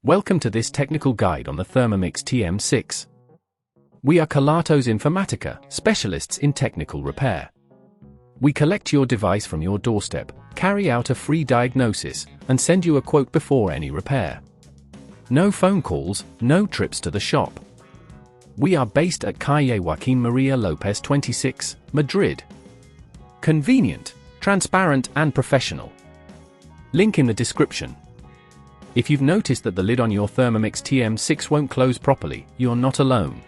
Welcome to this technical guide on the Thermomix TM6. We are Kelatos Informatica, specialists in technical repair. We collect your device from your doorstep, carry out a free diagnosis, and send you a quote before any repair. No phone calls, no trips to the shop. We are based at Calle Joaquín María López 26, Madrid. Convenient, transparent and professional. Link in the description. If you've noticed that the lid on your Thermomix TM6 won't close properly, you're not alone.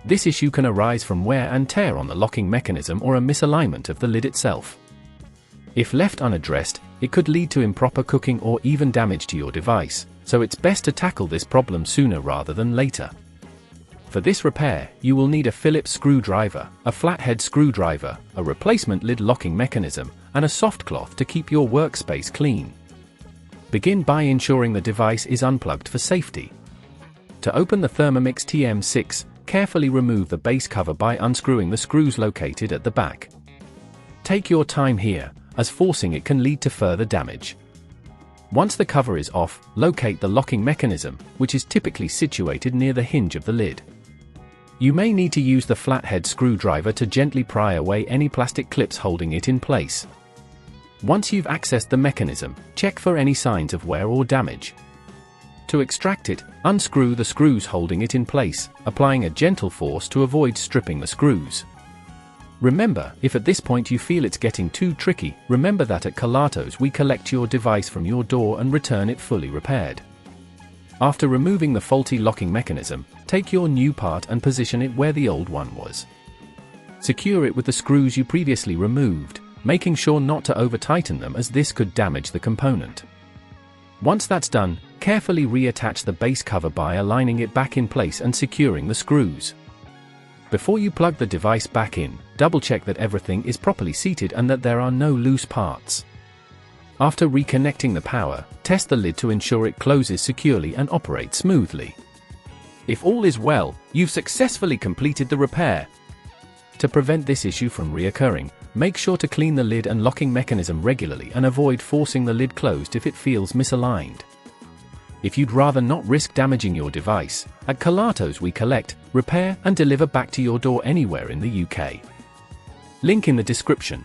This issue can arise from wear and tear on the locking mechanism or a misalignment of the lid itself. If left unaddressed, it could lead to improper cooking or even damage to your device, so it's best to tackle this problem sooner rather than later. For this repair, you will need a Phillips screwdriver, a flathead screwdriver, a replacement lid locking mechanism, and a soft cloth to keep your workspace clean. Begin by ensuring the device is unplugged for safety. To open the Thermomix TM6, carefully remove the base cover by unscrewing the screws located at the back. Take your time here, as forcing it can lead to further damage. Once the cover is off, locate the locking mechanism, which is typically situated near the hinge of the lid. You may need to use the flathead screwdriver to gently pry away any plastic clips holding it in place. Once you've accessed the mechanism, check for any signs of wear or damage. To extract it, unscrew the screws holding it in place, applying a gentle force to avoid stripping the screws. Remember, if at this point you feel it's getting too tricky, remember that at Kelatos we collect your device from your door and return it fully repaired. After removing the faulty locking mechanism, take your new part and position it where the old one was. Secure it with the screws you previously removed, making sure not to over-tighten them as this could damage the component. Once that's done, carefully reattach the base cover by aligning it back in place and securing the screws. Before you plug the device back in, double-check that everything is properly seated and that there are no loose parts. After reconnecting the power, test the lid to ensure it closes securely and operates smoothly. If all is well, you've successfully completed the repair. To prevent this issue from reoccurring, make sure to clean the lid and locking mechanism regularly and avoid forcing the lid closed if it feels misaligned. If you'd rather not risk damaging your device, at Kelatos we collect, repair and deliver back to your door anywhere in the UK. Link in the description.